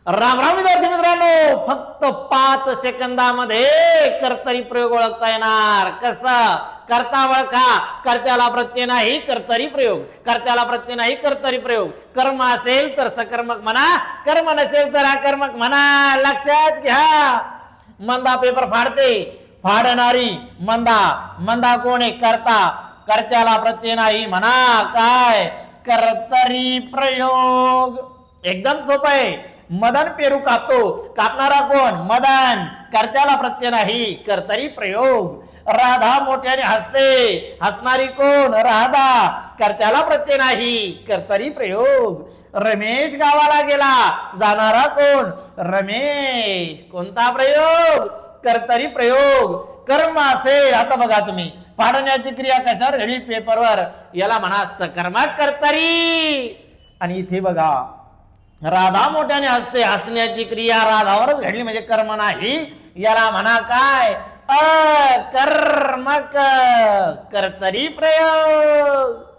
राम राम विद्यार्थी मित्रांनो, फक्त 5 सेकंदामध्ये कर्तरी प्रयोग ओळखता येणार. कसा? कर्ता ओळखा, कर्त्याला प्रत्यय नाही कर्तरी प्रयोग, कर्त्याला प्रत्यय नाही कर्तरी प्रयोग. कर्म असेल तर सकर्मक म्हणा, कर्म नसेल तर अकर्मक म्हणा. लक्षात घ्या. मंदा पेपर फाडते, फाडणारी मंदा. मंदा कोण आहे? कर्ता. कर्त्याला प्रत्यय नाही म्हणा काय? कर्तरी प्रयोग. एकदम सोपं आहे. मदन पेरू कापतो, कापणारा कोण? मदन. कर्त्याला प्रत्यय नाही कर्तरी प्रयोग. राधा मोठ्याने हसते, हसणारी कोण? राधा. कर्त्याला प्रत्यय नाही कर्तरी प्रयोग. रमेश गावाला गेला, जाणारा कोण? रमेश. कोणता प्रयोग? कर्तरी प्रयोग. कर्म असेल, आता बघा तुम्ही, फाडण्याची क्रिया कशावर घडली? पेपरवर. याला म्हणा सकर्मक कर्तरी. आणि इथे बघा, राधा मोठ्याने हसते, हसण्याची क्रिया राधावरच घडली म्हणजे कर्म नाही. याला म्हणा काय? अकर्मक कर्तरी प्रयोग.